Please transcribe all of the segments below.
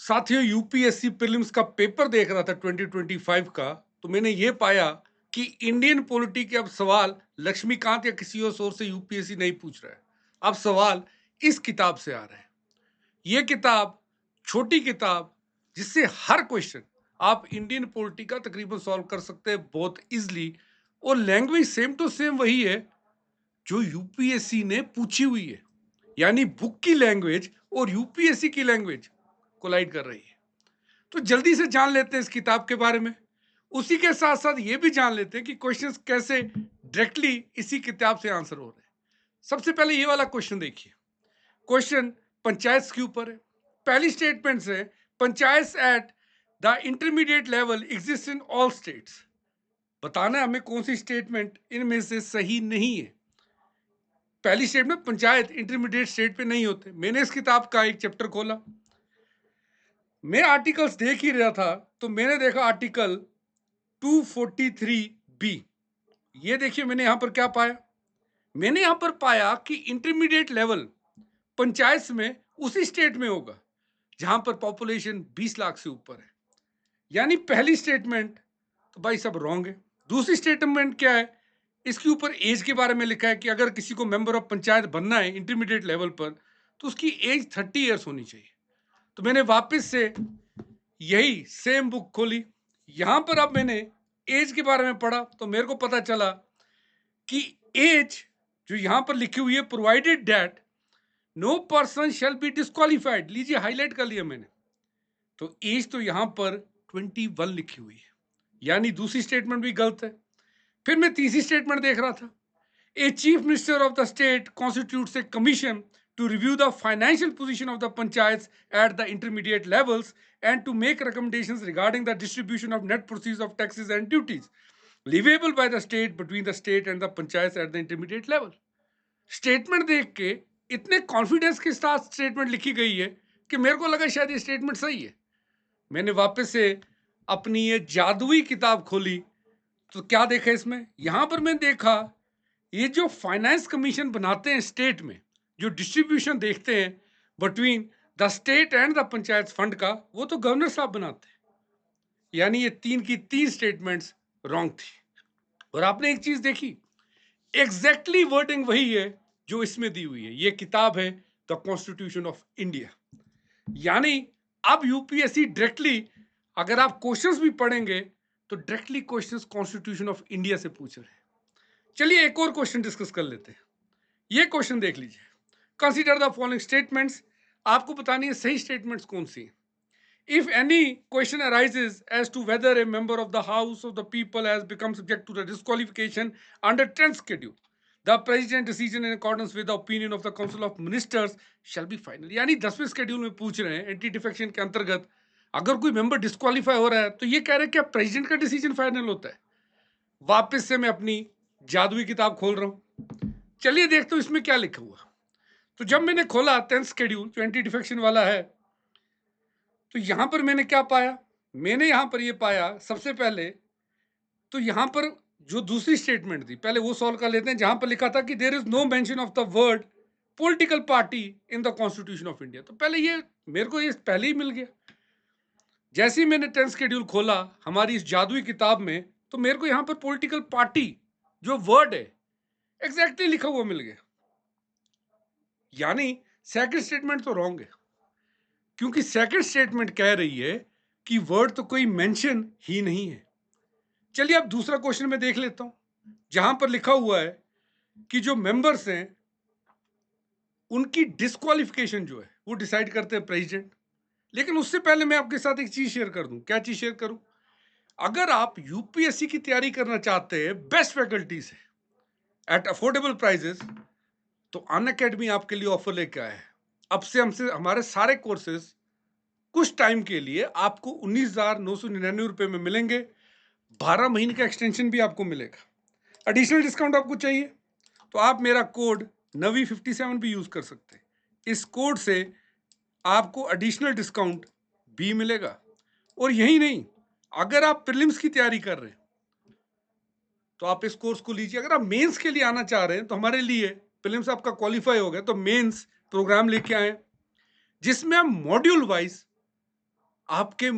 साथियों, UPSC prelims का paper देख रहा था 2025 का। तो मैंने ये पाया कि इंडियन पॉलिटी के अब सवाल लक्ष्मीकांत या किसी और सोर्स से यूपीएससी नहीं पूछ रहा है। अब सवाल इस किताब से आ रहे हैं। ये किताब छोटी किताब, जिससे हर क्वेश्चन आप इंडियन पॉलिटी का तकरीबन सॉल्व कर सकते हैं बहुत इजली। और लैंग्वेज सेम टू सेम वही है जो यूपीएससी ने पूछी हुई है। यानी बुक की लैंग्वेज और यूपीएससी की लैंग्वेज कोलाइड कर रही है। तो जल्दी से जान लेते हैं इस किताब के बारे में। उसी के साथ साथ ये भी जान लेते हैं कि क्वेश्चंस कैसे डायरेक्टली इसी किताब से आंसर हो रहे हैं। सबसे पहले ये वाला क्वेश्चन देखिए। क्वेश्चन पंचायत के ऊपर है। पहली स्टेटमेंट है, panchayat at the intermediate level exist in all states. बताना है हमें कौन सी स्टेटमेंट इनमें से सही नहीं है। पहली स्टेटमेंट, पंचायत इंटरमीडिएट स्टेट पे नहीं होते। मैंने इस किताब का एक चैप्टर खोला, मैं आर्टिकल्स देख ही रहा था, तो मैंने देखा आर्टिकल 243 बी। ये देखिए मैंने यहां पर क्या पाया। मैंने यहां पर पाया कि इंटरमीडिएट लेवल पंचायत में उसी स्टेट में होगा जहां पर पॉपुलेशन 20 लाख से ऊपर है। यानी पहली स्टेटमेंट तो भाई सब रॉन्ग है। दूसरी स्टेटमेंट क्या है, इसके ऊपर एज के बारे में लिखा है कि अगर किसी को मेंबर ऑफ पंचायत बनना है इंटरमीडिएट लेवल पर तो उसकी एज 30 ईयर्स होनी चाहिए। तो मैंने वापस से यही सेम बुक खोली। यहां पर अब मैंने एज के बारे में पढ़ा तो मेरे को पता चला कि एज जो यहां पर लिखी हुई है, provided that no person shall be disqualified, लीजिए हाईलाइट कर लिया मैंने। तो एज तो यहां पर 21 लिखी हुई है, यानी दूसरी स्टेटमेंट भी गलत है। फिर मैं तीसरी स्टेटमेंट देख रहा था, a chief minister of the state constitutes a commission to review the financial position of the panchayats at the intermediate levels and to make recommendations regarding the distribution of net proceeds of taxes and duties leviable by the state between the state and the panchayats at the intermediate level। Statement देख के इतने confidence के साथ statement लिखी गई है कि मेरे को लगा शायद ये स्टेटमेंट सही है। मैंने वापस से अपनी ये जादुई किताब खोली तो क्या देखा इसमें, यहां पर मैंने देखा ये जो फाइनेंस कमीशन बनाते हैं स्टेट में, जो डिस्ट्रीब्यूशन देखते हैं between the state and the panchayat fund का, वो तो गवर्नर साहब बनाते हैं। यानी ये तीन की तीन स्टेटमेंट्स रॉन्ग थी। और आपने एक चीज देखी, एग्जैक्टली वर्डिंग वही है जो इसमें दी हुई है। ये किताब है द कॉन्स्टिट्यूशन ऑफ इंडिया। यानी अब यूपीएससी डायरेक्टली अगर आप क्वेश्चंस भी पढ़ेंगे तो directly questions constitution of India से पूछ रहे हैं। चलिए एक और क्वेश्चन डिस्कस कर लेते हैं। ये क्वेश्चन देख लीजिए, कंसीडर द फॉलोइंग स्टेटमेंट्स। आपको बतानी है सही स्टेटमेंट्स कौन सी है। If any question arises as to whether a member of the house of the people has become subject to the disqualification under 10th schedule, the president decision in accordance with the opinion of the council of ministers shall be final. यानी 10वें schedule में पूछ रहे हैं anti defection के अंतर्गत अगर कोई मेंबर डिस्क्वालीफाई हो रहा है तो ये कह रहे हैं कि अब प्रेसिडेंट का डिसीजन फाइनल होता है। वापस से मैं अपनी जादुई किताब खोल रहा हूं, चलिए देखते हो इसमें क्या लिखा हुआ। तो जब मैंने खोला 10th शेड्यूल जो एंटी डिफेक्शन वाला है, तो यहां पर मैंने क्या पाया, मैंने यहां पर ये पाया सबसे पहले तो यहां पर जो दूसरी स्टेटमेंट थी पहले वो सॉल्व कर लेते हैं, जहां पर लिखा था कि there is no mention of the word political party in the constitution of India. तो पहले ये मेरे को ये पहले ही मिल गया। जैसे ही मैंने 10th शेड्यूल खोला हमारी इस जादुई किताब में, तो मेरे को यहां पर पॉलिटिकल पार्टी जो वर्ड है एग्जैक्टली लिखा हुआ मिल गया। यानी सेकंड स्टेटमेंट तो रॉन्ग है, क्योंकि सेकंड स्टेटमेंट कह रही है कि वर्ड तो कोई मेंशन ही नहीं है। चलिए अब दूसरा क्वेश्चन में देख लेता हूं, जहां पर लिखा हुआ है कि जो मेंबर्स हैं उनकी डिस्क्वालिफिकेशन जो है वो डिसाइड करते हैं प्रेसिडेंट। लेकिन उससे पहले मैं आपके साथ एक चीज शेयर कर दूं। क्या चीज शेयर करूं, अगर आप यूपीएससी की तैयारी करना चाहते हैं बेस्ट फैकल्टी से एट अफोर्डेबल प्राइजेस, तो अनअकैडमी आपके लिए ऑफर लेके आया है। अब से हमसे हमारे सारे कोर्सेज कुछ टाइम के लिए आपको 19,999 रुपए में मिलेंगे। 12 महीने का एक्सटेंशन भी आपको मिलेगा। एडिशनल डिस्काउंट आपको चाहिए तो आप मेरा कोड NAVI57 भी यूज कर सकते हैं। इस कोड से आपको एडिशनल डिस्काउंट भी मिलेगा। और यही नहीं, अगर आप प्रीलिम्स की तैयारी कर रहे हैं तो आप इस कोर्स को लीजिए। अगर आप मेंस के लिए आना चाह रहे हैं तो हमारे लिए प्रीलिम्स आपका क्वालिफाई हो गया तो मेंस प्रोग्राम लेके आए, जिसमें हम मॉड्यूल वाइज आपके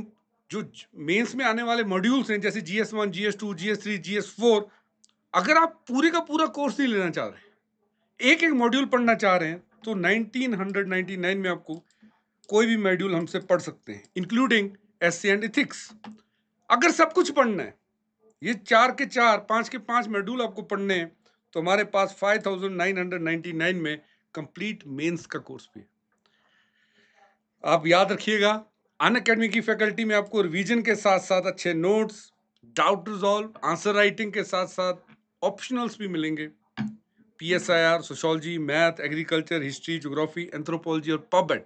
जो मेंस में आने वाले मॉड्यूल्स हैं, जैसे GS1, GS2, GS3, GS4, अगर आप पूरे का पूरा कोर्स नहीं लेना चाह रहे, एक एक मॉड्यूल पढ़ना चाह रहे हैं, तो 1999 में आपको कोई भी मॉड्यूल हमसे पढ़ सकते हैं, इंक्लूडिंग एससी एंड इथिक्स। अगर सब कुछ पढ़ना है, ये 4 के 4, 5 के 5 मॉड्यूल आपको पढ़ने हैं, तो हमारे पास 5999 में कंप्लीट मेंस का कोर्स भी है। आप याद रखिएगा, अनअकैडमी की फैकल्टी में आपको रिवीजन के साथ साथ अच्छे notes, doubt resolve, answer writing के साथ साथ ऑप्शनल्स भी मिलेंगे। PSIR, sociology, math, agriculture, history, geography, anthropology और पबमेड,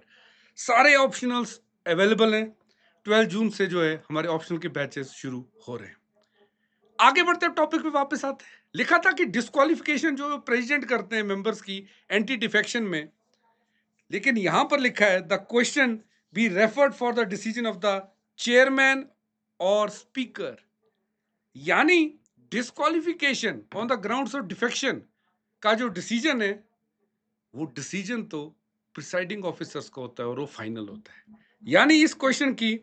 सारे ऑप्शनल्स अवेलेबल हैं। 12 जून से जो है हमारे ऑप्शनल के बैचेस शुरू हो रहे हैं। आगे बढ़ते टॉपिक पे वापस आते हैं। लिखा था कि डिस्क्वालिफिकेशन जो प्रेसिडेंट करते हैं मेंबर्स की एंटी डिफेक्शन में, लेकिन यहां पर लिखा है the question be referred for the decision of the chairman और स्पीकर। यानी disqualification on the grounds of defection का जो डिसीजन है, वो डिसीजन तो प्रिसाइडिंग ऑफिसर्स का होता है और वो फाइनल होता है। यानी इस क्वेश्चन की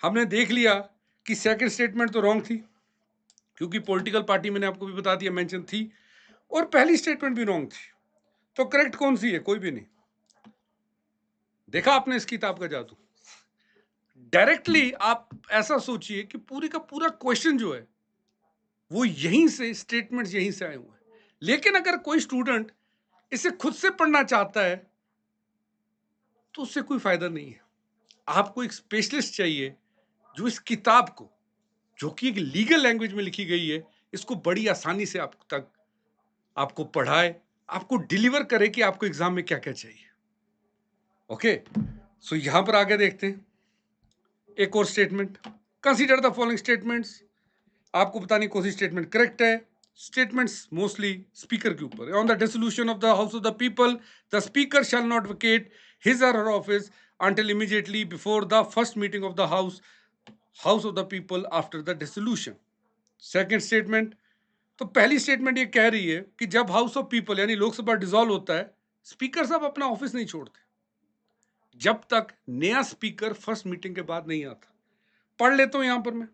हमने देख लिया कि सेकंड स्टेटमेंट तो रॉन्ग थी, क्योंकि पॉलिटिकल पार्टी मैंने आपको भी बता दिया मेंशन थी, और पहली स्टेटमेंट भी रॉन्ग थी। तो करेक्ट कौन सी है? कोई भी नहीं। देखा आपने इस किताब का जादू। डायरेक्टली आप ऐसा सोचिए कि पूरी का पूरा क्वेश्चन जो है वो यहीं से, स्टेटमेंट्स यहीं से आए हुए हैं। लेकिन अगर कोई स्टूडेंट इसे खुद से पढ़ना चाहता है तो उससे कोई फायदा नहीं है। आपको एक स्पेशलिस्ट चाहिए जो इस किताब को, जो कि एक लीगल लैंग्वेज में लिखी गई है, इसको बड़ी आसानी से आप तक आपको पढ़ाए, आपको डिलीवर करे कि आपको एग्जाम में क्या क्या चाहिए। ओके, सो यहां पर आगे देखते हैं एक और statement. Consider the following statements. आपको बतानी कौन सी स्टेटमेंट करेक्ट है। स्टेटमेंट्स मोस्टली स्पीकर के ऊपर है। On the dissolution of the house of the people, the speaker shall not vacate his और हर office until immediately before the first meeting of the house of the people after the dissolution. Second statement, तो पहली statement ये कह रही है कि जब house of people यानी लोकसभा डिसॉल्व होता है, स्पीकर साहब अपना ऑफिस नहीं छोड़ते जब तक नया स्पीकर फर्स्ट मीटिंग के बाद नहीं आता। पढ़ लेता हूं यहां पर मैं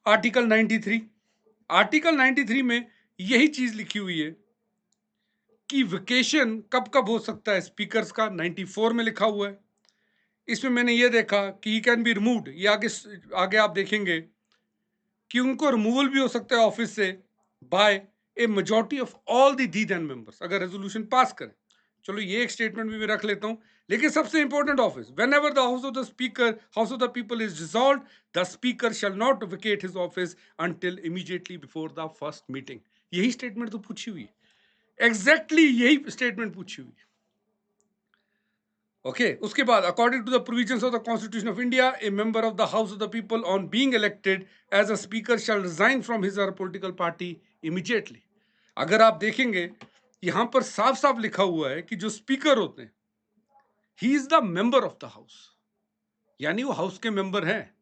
आर्टिकल 93। आर्टिकल 93 में यही चीज लिखी हुई है कि वेकेशन कब कब हो सकता है स्पीकर्स का। 94 में लिखा हुआ है। इसमें मैंने ये देखा कि ही कैन बी रिमूव्ड। ये आगे आगे आप देखेंगे कि उनको रिमूवल भी हो सकता है ऑफिस से by a majority of all the these and members, अगर रेजोल्यूशन पास करें। चलो ये एक स्टेटमेंट भी मैं रख लेता हूं। लेकिन सबसे important office, when ever the house of the speaker, house of the people is dissolved, the speaker shall not vacate his office until immediately before the first meeting. यही स्टेटमेंट तो पूछी हुई है, एग्जैक्टली यही स्टेटमेंट पूछी हुई है। Okay, उसके बाद according to the provisions of the constitution of India, a member of the house of the people on being elected as a speaker shall resign from his or political party immediately. अगर आप देखेंगे यहां पर साफ साफ लिखा हुआ है कि जो स्पीकर होते हैं, he is the member of the house, यानी वो हाउस के मेंबर हैं।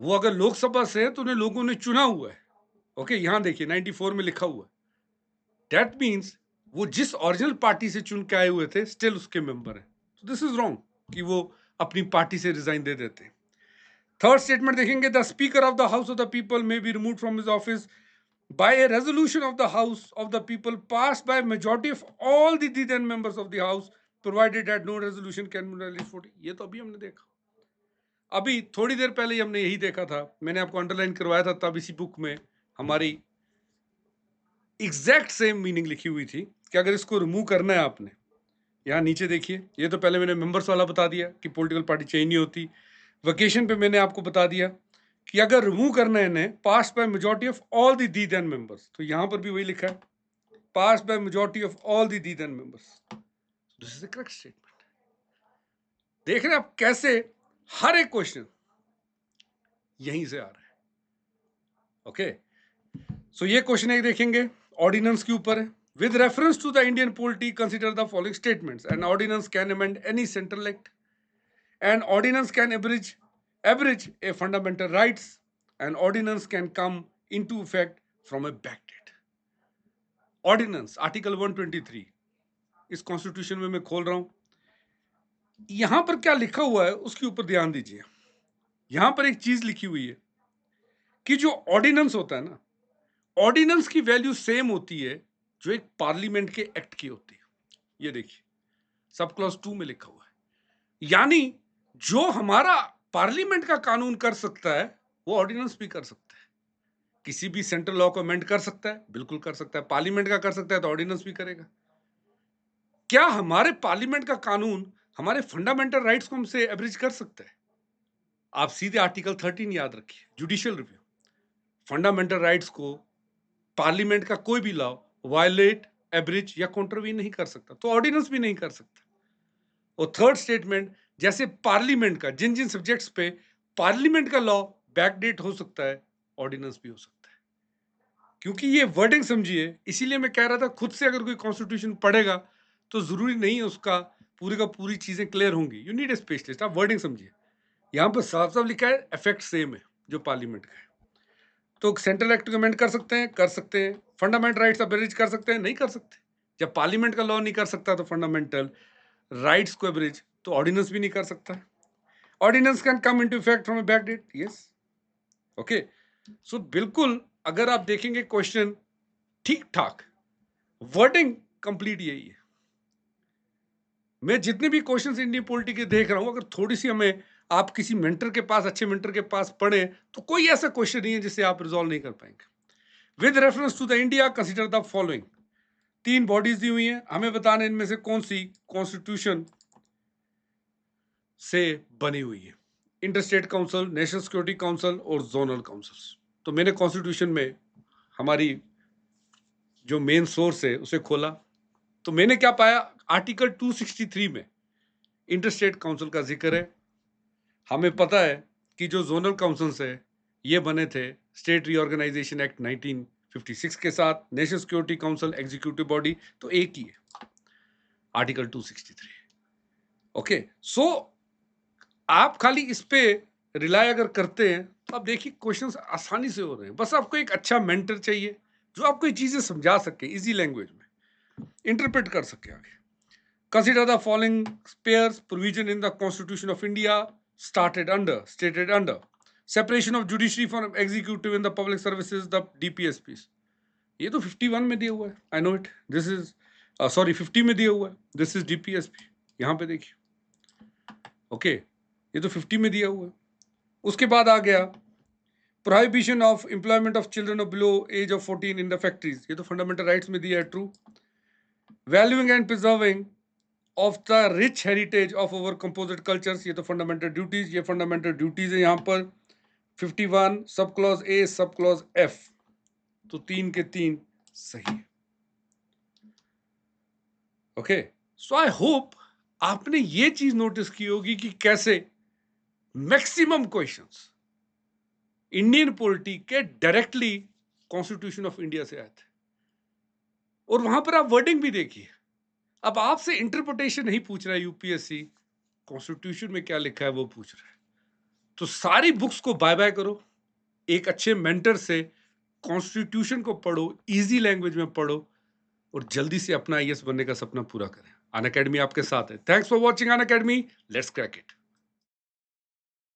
वो अगर लोकसभा से है तो उन्हें लोगों ने चुना हुआ है। ओके, यहां देखिए 94 में लिखा हुआ है। दैट मीन्स वो जिस ओरिजिनल पार्टी से चुन के आए हुए थे स्टिल उसके मेंबर है। तो दिस इज रॉन्ग कि वो अपनी पार्टी से रिजाइन दे देते हैं। थर्ड स्टेटमेंट देखेंगे, the speaker of the house of the people may be removed from his office by a resolution of the House of the People passed by a majority of all the then members of the House, provided that no resolution can be released for। ये तो अभी हमने देखा, अभी थोड़ी देर पहले ही हमने यही देखा था। मैंने आपको अंडरलाइन करवाया था, तब इसी बुक में हमारी एग्जैक्ट सेम मीनिंग लिखी हुई थी कि अगर इसको रिमूव करना है आपने, यहाँ नीचे देखिए, ये तो पहले मैंने मेंबर्स वाला बता दिया कि पॉलिटिकल पार्टी चेंज नहीं होती। वेकेशन पे मैंने आपको बता दिया कि अगर रिमूव करना है इन्हें, pass by majority of all the then members, तो यहां पर भी वही लिखा है, pass by majority of all the then members. This is the correct statement. देख रहे हैं आप कैसे हर एक क्वेश्चन यहीं से आ रहा है। ओके, सो ये क्वेश्चन एक देखेंगे, ऑर्डिनेंस के ऊपर है। With reference to the Indian polity consider the following statements. An ordinance can amend any central act. An ordinance can abridge a fundamental rights. An ordinance can come into effect from a backdate. Ordinance article 123 इस constitution में मैं खोल रहा हूं। यहां पर क्या लिखा हुआ है उसके ऊपर ध्यान दीजिए। यहां पर एक चीज लिखी हुई है कि जो ऑर्डिनेंस होता है ना, ऑर्डिनेंस की वैल्यू सेम होती है जो एक पार्लियामेंट के एक्ट की होती है। ये देखिए, सब क्लॉज 2 में लिखा हुआ है। यानी जो हमारा पार्लियामेंट का कानून कर सकता है वो ऑर्डिनेंस भी कर सकता है। किसी भी सेंट्रल लॉ को अमेंड कर सकता है, बिल्कुल कर सकता है। पार्लियामेंट का कर सकता है तो ऑर्डिनेंस भी करेगा। क्या हमारे पार्लियामेंट का कानून हमारे फंडामेंटल राइट्स को हमसे एब्रिज कर सकता है? आप सीधे आर्टिकल 13 याद रखिए, जुडिशियल रिव्यू। फंडामेंटल राइट्स को पार्लियामेंट का कोई भी लॉ वायलेट, एब्रिज या कॉन्ट्रवीन नहीं कर सकता, तो ऑर्डिनेंस भी नहीं कर सकता। और थर्ड स्टेटमेंट, जैसे पार्लियामेंट का जिन जिन सब्जेक्ट्स पे पार्लियामेंट का लॉ बैकडेट हो सकता है, ऑर्डिनेंस भी हो सकता है। क्योंकि ये वर्डिंग समझिए, इसीलिए मैं कह रहा था खुद से अगर कोई कॉन्स्टिट्यूशन पढ़ेगा तो जरूरी नहीं है उसका पूरी का पूरी चीजें क्लियर होंगी। You need a specialist. आप वर्डिंग समझिए, यहाँ पर साफ साफ लिखा है इफेक्ट सेम है जो पार्लियामेंट का है। तो सेंट्रल एक्ट को अमेंड कर सकते हैं, कर सकते हैं। फंडामेंटल राइट्स अब्रिज कर सकते हैं, नहीं कर सकते। जब पार्लियामेंट का लॉ नहीं कर सकता तो फंडामेंटल राइट्स को अब्रिज तो ऑर्डिनेंस भी नहीं कर सकता। Ordinance can come into effect from a back date. Yes, okay. So बिल्कुल अगर आप देखेंगे क्वेश्चन ठीक ठाक, वर्डिंग कंप्लीट यही है। मैं जितने भी क्वेश्चंस इंडियन पॉलिटी के देख रहा हूं, अगर थोड़ी सी हमें आप किसी मेंटर के पास, अच्छे मेंटर के पास पढ़े तो कोई ऐसा क्वेश्चन नहीं है जिसे आप रिजॉल्व नहीं कर पाएंगे। With reference to the India consider the following. 3 bodies दी हुई हैं, हमें बताना इनमें से कौन सी कॉन्स्टिट्यूशन से बनी हुई है। Interstate council, national security council और जोनल काउंसिल्स। तो मैंने कॉन्स्टिट्यूशन में हमारी जो मेन सोर्स है उसे खोला, तो मैंने क्या पाया, आर्टिकल 263 में इंटरस्टेट काउंसिल का जिक्र है। हमें पता है कि जो जोनल काउंसिल्स है ये बने थे स्टेट रीऑर्गेनाइजेशन एक्ट 1956 के साथ। National security council executive body तो एक ही है, आर्टिकल 263। ओके, सो आप खाली इस पे रिलाय अगर करते हैं तो आप देखिए क्वेश्चंस आसानी से हो रहे हैं। बस आपको एक अच्छा मेंटर चाहिए जो आपको ये चीजें समझा सके, इजी लैंग्वेज में इंटरप्रेट कर सके आगे। Consider the following pairs provision in the Constitution of India stated under separation of judiciary from executive in the public services, the DPSPs. ये तो 51 में दिया हुआ है, I know it. This is sorry 50 में दिया हुआ है, this is DPSP. यहाँ पे देखिए, ओके, ये तो 50 में दिया हुआ है। उसके बाद आ गया prohibition of employment of children of below age of 14 in the factories. ये तो fundamental rights में दिया है, true. Valuing and preserving of the rich heritage of our composite cultures, ये तो फंडामेंटल ड्यूटीज, ये फंडामेंटल ड्यूटीज है यहाँ पर 51 sub clause A sub clause F, तो 3 के 3 सही। ओके, सो आई होप आपने ये चीज नोटिस की होगी कि कैसे मैक्सिमम क्वेश्चंस इंडियन पॉलिटी के डायरेक्टली कॉन्स्टिट्यूशन ऑफ इंडिया से आए थे। और वहां पर आप वर्डिंग भी देखिए। अब आपसे इंटरप्रिटेशन नहीं पूछ रहा है यूपीएससी, कॉन्स्टिट्यूशन में क्या लिखा है वो पूछ रहा है। तो सारी बुक्स को बाय बाय करो, एक अच्छे मेंटर से कॉन्स्टिट्यूशन को पढ़ो, इजी लैंग्वेज में पढ़ो और जल्दी से अपना आईएएस बनने का सपना पूरा करें। अनअकैडमी आपके साथ है। Thanks for watching Unacademy, let's crack it.